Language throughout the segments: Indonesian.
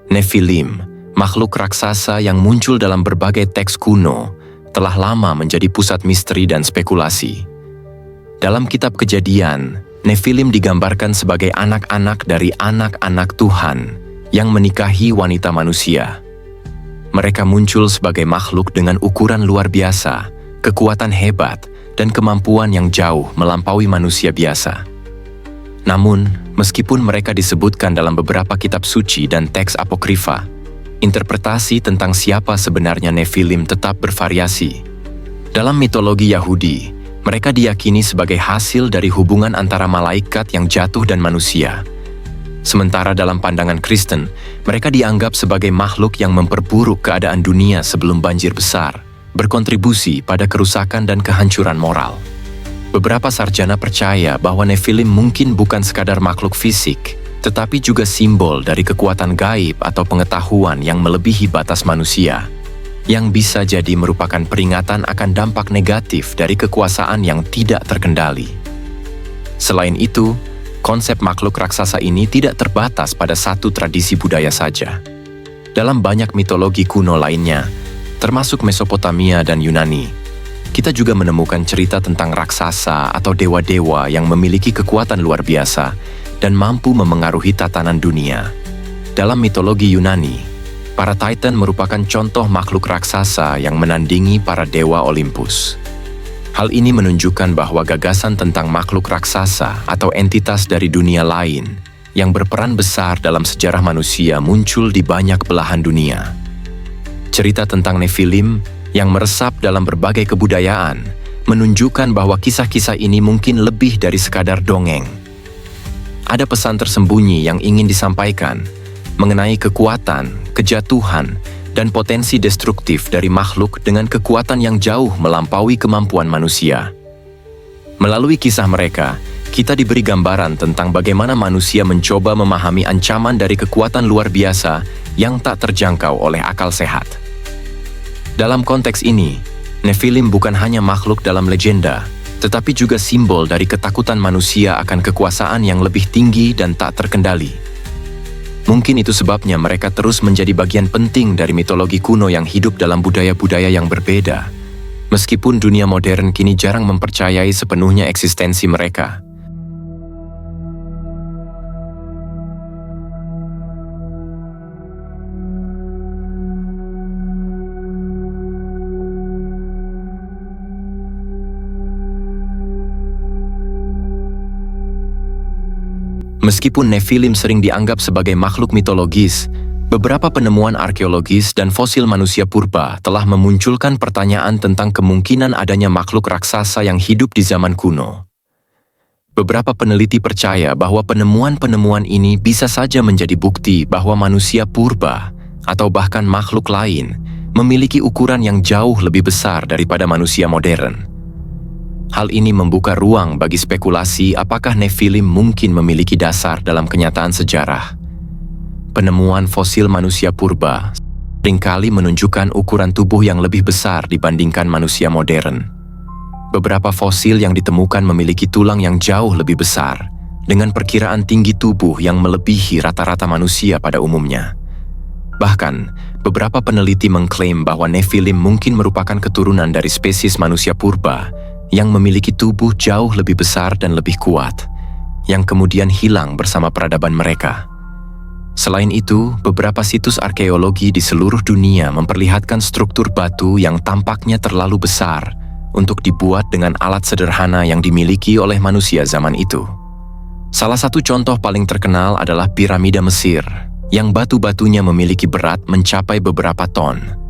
Nephilim, makhluk raksasa yang muncul dalam berbagai teks kuno, telah lama menjadi pusat misteri dan spekulasi. Dalam kitab Kejadian, Nephilim digambarkan sebagai anak-anak dari anak-anak Tuhan yang menikahi wanita manusia. Mereka muncul sebagai makhluk dengan ukuran luar biasa, kekuatan hebat, dan kemampuan yang jauh melampaui manusia biasa. Namun, meskipun mereka disebutkan dalam beberapa kitab suci dan teks apokrifa, interpretasi tentang siapa sebenarnya Nephilim tetap bervariasi. Dalam mitologi Yahudi, mereka diyakini sebagai hasil dari hubungan antara malaikat yang jatuh dan manusia. Sementara dalam pandangan Kristen, mereka dianggap sebagai makhluk yang memperburuk keadaan dunia sebelum banjir besar, berkontribusi pada kerusakan dan kehancuran moral. Beberapa sarjana percaya bahwa Nephilim mungkin bukan sekadar makhluk fisik, tetapi juga simbol dari kekuatan gaib atau pengetahuan yang melebihi batas manusia, yang bisa jadi merupakan peringatan akan dampak negatif dari kekuasaan yang tidak terkendali. Selain itu, konsep makhluk raksasa ini tidak terbatas pada satu tradisi budaya saja. Dalam banyak mitologi kuno lainnya, termasuk Mesopotamia dan Yunani, kita juga menemukan cerita tentang raksasa atau dewa-dewa yang memiliki kekuatan luar biasa dan mampu memengaruhi tatanan dunia. Dalam mitologi Yunani, para Titan merupakan contoh makhluk raksasa yang menandingi para dewa Olympus. Hal ini menunjukkan bahwa gagasan tentang makhluk raksasa atau entitas dari dunia lain yang berperan besar dalam sejarah manusia muncul di banyak belahan dunia. Cerita tentang Nephilim yang meresap dalam berbagai kebudayaan menunjukkan bahwa kisah-kisah ini mungkin lebih dari sekadar dongeng. Ada pesan tersembunyi yang ingin disampaikan mengenai kekuatan, kejatuhan, dan potensi destruktif dari makhluk dengan kekuatan yang jauh melampaui kemampuan manusia. Melalui kisah mereka, kita diberi gambaran tentang bagaimana manusia mencoba memahami ancaman dari kekuatan luar biasa yang tak terjangkau oleh akal sehat. Dalam konteks ini, Nephilim bukan hanya makhluk dalam legenda, tetapi juga simbol dari ketakutan manusia akan kekuasaan yang lebih tinggi dan tak terkendali. Mungkin itu sebabnya mereka terus menjadi bagian penting dari mitologi kuno yang hidup dalam budaya-budaya yang berbeda, meskipun dunia modern kini jarang mempercayai sepenuhnya eksistensi mereka. Meskipun Nephilim sering dianggap sebagai makhluk mitologis, beberapa penemuan arkeologis dan fosil manusia purba telah memunculkan pertanyaan tentang kemungkinan adanya makhluk raksasa yang hidup di zaman kuno. Beberapa peneliti percaya bahwa penemuan-penemuan ini bisa saja menjadi bukti bahwa manusia purba, atau bahkan makhluk lain, memiliki ukuran yang jauh lebih besar daripada manusia modern. Hal ini membuka ruang bagi spekulasi apakah Nephilim mungkin memiliki dasar dalam kenyataan sejarah. Penemuan fosil manusia purba seringkali menunjukkan ukuran tubuh yang lebih besar dibandingkan manusia modern. Beberapa fosil yang ditemukan memiliki tulang yang jauh lebih besar, dengan perkiraan tinggi tubuh yang melebihi rata-rata manusia pada umumnya. Bahkan, beberapa peneliti mengklaim bahwa Nephilim mungkin merupakan keturunan dari spesies manusia purba yang memiliki tubuh jauh lebih besar dan lebih kuat, yang kemudian hilang bersama peradaban mereka. Selain itu, beberapa situs arkeologi di seluruh dunia memperlihatkan struktur batu yang tampaknya terlalu besar untuk dibuat dengan alat sederhana yang dimiliki oleh manusia zaman itu. Salah satu contoh paling terkenal adalah piramida Mesir, yang batu-batunya memiliki berat mencapai beberapa ton.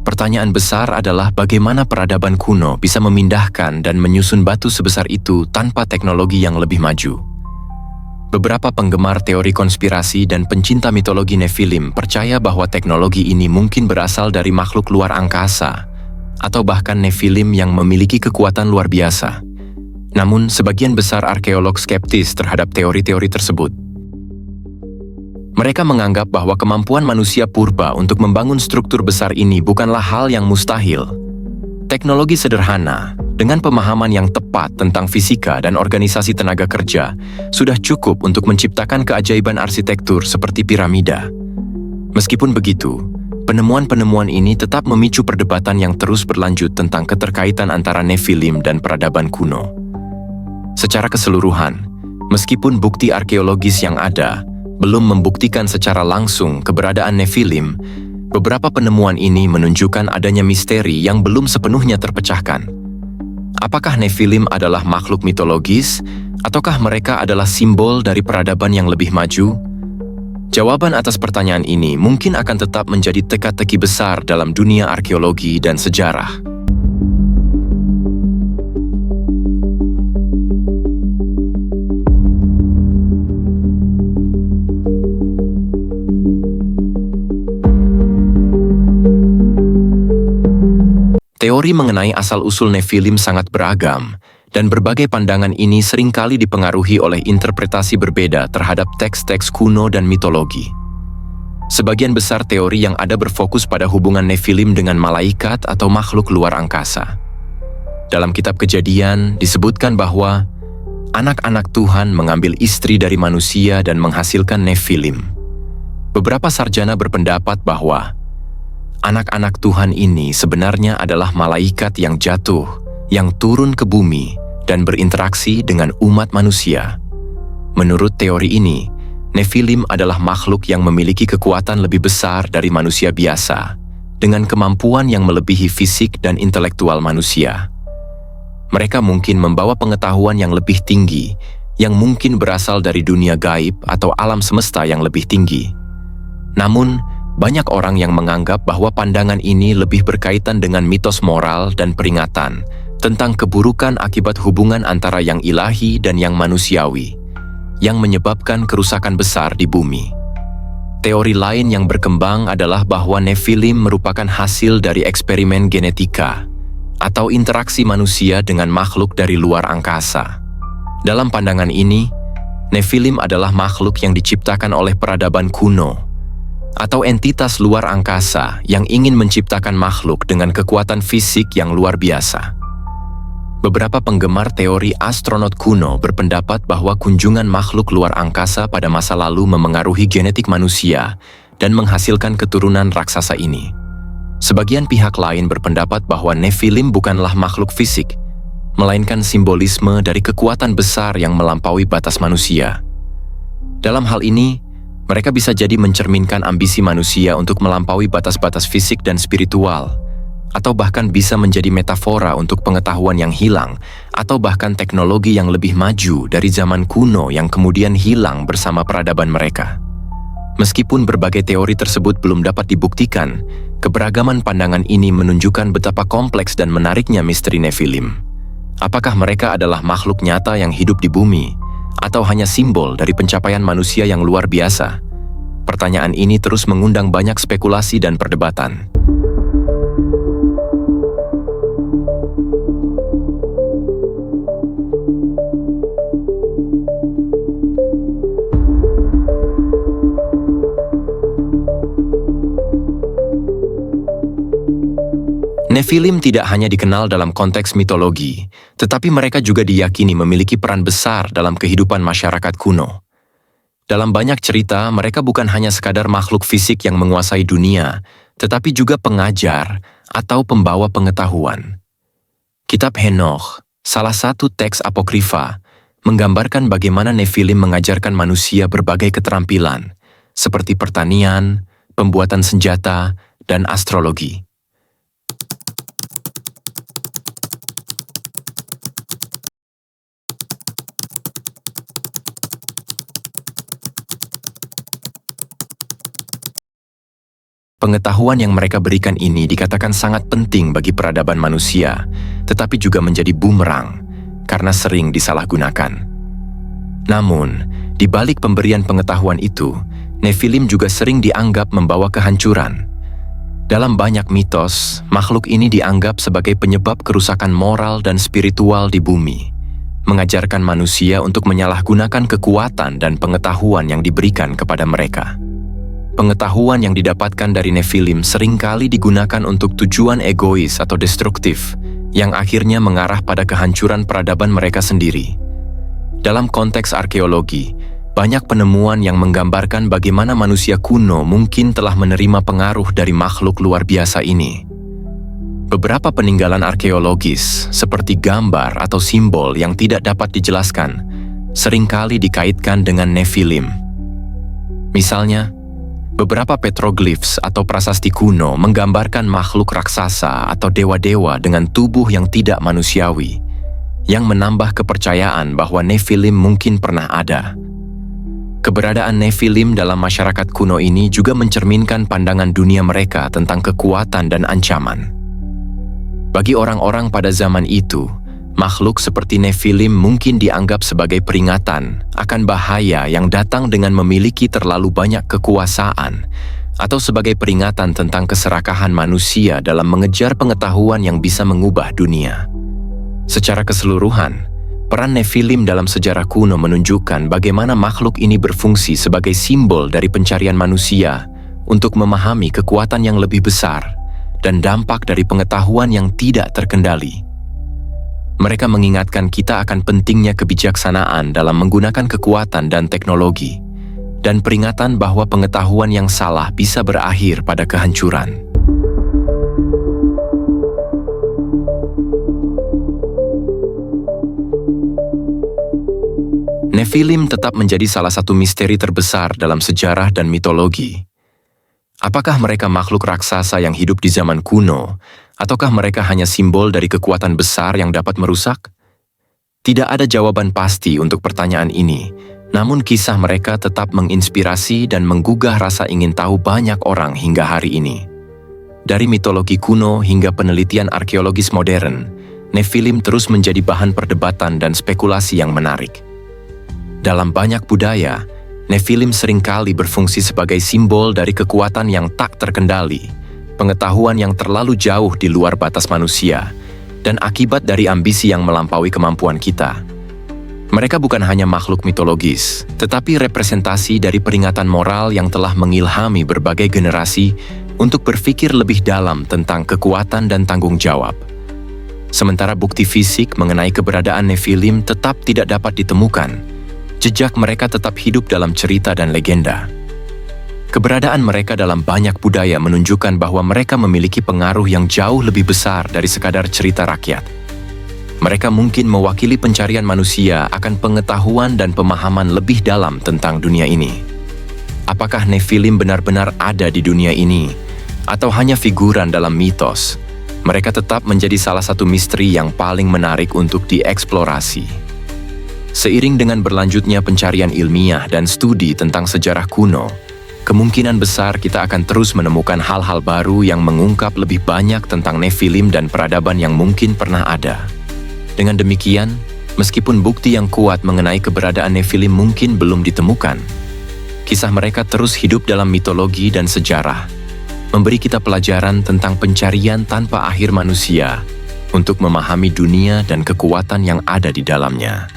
Pertanyaan besar adalah bagaimana peradaban kuno bisa memindahkan dan menyusun batu sebesar itu tanpa teknologi yang lebih maju. Beberapa penggemar teori konspirasi dan pencinta mitologi Nephilim percaya bahwa teknologi ini mungkin berasal dari makhluk luar angkasa, atau bahkan Nephilim yang memiliki kekuatan luar biasa. Namun, sebagian besar arkeolog skeptis terhadap teori-teori tersebut. Mereka menganggap bahwa kemampuan manusia purba untuk membangun struktur besar ini bukanlah hal yang mustahil. Teknologi sederhana, dengan pemahaman yang tepat tentang fisika dan organisasi tenaga kerja, sudah cukup untuk menciptakan keajaiban arsitektur seperti piramida. Meskipun begitu, penemuan-penemuan ini tetap memicu perdebatan yang terus berlanjut tentang keterkaitan antara Nephilim dan peradaban kuno. Secara keseluruhan, meskipun bukti arkeologis yang ada belum membuktikan secara langsung keberadaan Nephilim, beberapa penemuan ini menunjukkan adanya misteri yang belum sepenuhnya terpecahkan. Apakah Nephilim adalah makhluk mitologis, ataukah mereka adalah simbol dari peradaban yang lebih maju? Jawaban atas pertanyaan ini mungkin akan tetap menjadi teka-teki besar dalam dunia arkeologi dan sejarah. Teori mengenai asal-usul Nephilim sangat beragam, dan berbagai pandangan ini seringkali dipengaruhi oleh interpretasi berbeda terhadap teks-teks kuno dan mitologi. Sebagian besar teori yang ada berfokus pada hubungan Nephilim dengan malaikat atau makhluk luar angkasa. Dalam kitab Kejadian disebutkan bahwa anak-anak Tuhan mengambil istri dari manusia dan menghasilkan Nephilim. Beberapa sarjana berpendapat bahwa anak-anak Tuhan ini sebenarnya adalah malaikat yang jatuh, yang turun ke bumi dan berinteraksi dengan umat manusia. Menurut teori ini, Nephilim adalah makhluk yang memiliki kekuatan lebih besar dari manusia biasa, dengan kemampuan yang melebihi fisik dan intelektual manusia. Mereka mungkin membawa pengetahuan yang lebih tinggi, yang mungkin berasal dari dunia gaib atau alam semesta yang lebih tinggi. Namun, banyak orang yang menganggap bahwa pandangan ini lebih berkaitan dengan mitos moral dan peringatan tentang keburukan akibat hubungan antara yang ilahi dan yang manusiawi, yang menyebabkan kerusakan besar di bumi. Teori lain yang berkembang adalah bahwa Nephilim merupakan hasil dari eksperimen genetika atau interaksi manusia dengan makhluk dari luar angkasa. Dalam pandangan ini, Nephilim adalah makhluk yang diciptakan oleh peradaban kuno atau entitas luar angkasa yang ingin menciptakan makhluk dengan kekuatan fisik yang luar biasa. Beberapa penggemar teori astronot kuno berpendapat bahwa kunjungan makhluk luar angkasa pada masa lalu memengaruhi genetik manusia dan menghasilkan keturunan raksasa ini. Sebagian pihak lain berpendapat bahwa Nephilim bukanlah makhluk fisik, melainkan simbolisme dari kekuatan besar yang melampaui batas manusia. Dalam hal ini, mereka bisa jadi mencerminkan ambisi manusia untuk melampaui batas-batas fisik dan spiritual, atau bahkan bisa menjadi metafora untuk pengetahuan yang hilang, atau bahkan teknologi yang lebih maju dari zaman kuno yang kemudian hilang bersama peradaban mereka. Meskipun berbagai teori tersebut belum dapat dibuktikan, keberagaman pandangan ini menunjukkan betapa kompleks dan menariknya misteri Nephilim. Apakah mereka adalah makhluk nyata yang hidup di bumi, atau hanya simbol dari pencapaian manusia yang luar biasa? Pertanyaan ini terus mengundang banyak spekulasi dan perdebatan. Nephilim tidak hanya dikenal dalam konteks mitologi, tetapi mereka juga diyakini memiliki peran besar dalam kehidupan masyarakat kuno. Dalam banyak cerita, mereka bukan hanya sekadar makhluk fisik yang menguasai dunia, tetapi juga pengajar atau pembawa pengetahuan. Kitab Henokh, salah satu teks apokrifa, menggambarkan bagaimana Nephilim mengajarkan manusia berbagai keterampilan, seperti pertanian, pembuatan senjata, dan astrologi. Pengetahuan yang mereka berikan ini dikatakan sangat penting bagi peradaban manusia, tetapi juga menjadi bumerang karena sering disalahgunakan. Namun, di balik pemberian pengetahuan itu, Nephilim juga sering dianggap membawa kehancuran. Dalam banyak mitos, makhluk ini dianggap sebagai penyebab kerusakan moral dan spiritual di bumi, mengajarkan manusia untuk menyalahgunakan kekuatan dan pengetahuan yang diberikan kepada mereka. Pengetahuan yang didapatkan dari Nephilim seringkali digunakan untuk tujuan egois atau destruktif, yang akhirnya mengarah pada kehancuran peradaban mereka sendiri. Dalam konteks arkeologi, banyak penemuan yang menggambarkan bagaimana manusia kuno mungkin telah menerima pengaruh dari makhluk luar biasa ini. Beberapa peninggalan arkeologis, seperti gambar atau simbol yang tidak dapat dijelaskan, seringkali dikaitkan dengan Nephilim. Misalnya, beberapa petroglyphs atau prasasti kuno menggambarkan makhluk raksasa atau dewa-dewa dengan tubuh yang tidak manusiawi, yang menambah kepercayaan bahwa Nephilim mungkin pernah ada. Keberadaan Nephilim dalam masyarakat kuno ini juga mencerminkan pandangan dunia mereka tentang kekuatan dan ancaman. Bagi orang-orang pada zaman itu, makhluk seperti Nephilim mungkin dianggap sebagai peringatan akan bahaya yang datang dengan memiliki terlalu banyak kekuasaan, atau sebagai peringatan tentang keserakahan manusia dalam mengejar pengetahuan yang bisa mengubah dunia. Secara keseluruhan, peran Nephilim dalam sejarah kuno menunjukkan bagaimana makhluk ini berfungsi sebagai simbol dari pencarian manusia untuk memahami kekuatan yang lebih besar dan dampak dari pengetahuan yang tidak terkendali. Mereka mengingatkan kita akan pentingnya kebijaksanaan dalam menggunakan kekuatan dan teknologi, dan peringatan bahwa pengetahuan yang salah bisa berakhir pada kehancuran. Nephilim tetap menjadi salah satu misteri terbesar dalam sejarah dan mitologi. Apakah mereka makhluk raksasa yang hidup di zaman kuno, ataukah mereka hanya simbol dari kekuatan besar yang dapat merusak? Tidak ada jawaban pasti untuk pertanyaan ini, namun kisah mereka tetap menginspirasi dan menggugah rasa ingin tahu banyak orang hingga hari ini. Dari mitologi kuno hingga penelitian arkeologis modern, Nephilim terus menjadi bahan perdebatan dan spekulasi yang menarik. Dalam banyak budaya, Nephilim seringkali berfungsi sebagai simbol dari kekuatan yang tak terkendali, pengetahuan yang terlalu jauh di luar batas manusia, dan akibat dari ambisi yang melampaui kemampuan kita. Mereka bukan hanya makhluk mitologis, tetapi representasi dari peringatan moral yang telah mengilhami berbagai generasi untuk berpikir lebih dalam tentang kekuatan dan tanggung jawab. Sementara bukti fisik mengenai keberadaan Nephilim tetap tidak dapat ditemukan, jejak mereka tetap hidup dalam cerita dan legenda. Keberadaan mereka dalam banyak budaya menunjukkan bahwa mereka memiliki pengaruh yang jauh lebih besar dari sekadar cerita rakyat. Mereka mungkin mewakili pencarian manusia akan pengetahuan dan pemahaman lebih dalam tentang dunia ini. Apakah Nephilim benar-benar ada di dunia ini, atau hanya figuran dalam mitos? Mereka tetap menjadi salah satu misteri yang paling menarik untuk dieksplorasi. Seiring dengan berlanjutnya pencarian ilmiah dan studi tentang sejarah kuno, kemungkinan besar kita akan terus menemukan hal-hal baru yang mengungkap lebih banyak tentang Nephilim dan peradaban yang mungkin pernah ada. Dengan demikian, meskipun bukti yang kuat mengenai keberadaan Nephilim mungkin belum ditemukan, kisah mereka terus hidup dalam mitologi dan sejarah, memberi kita pelajaran tentang pencarian tanpa akhir manusia untuk memahami dunia dan kekuatan yang ada di dalamnya.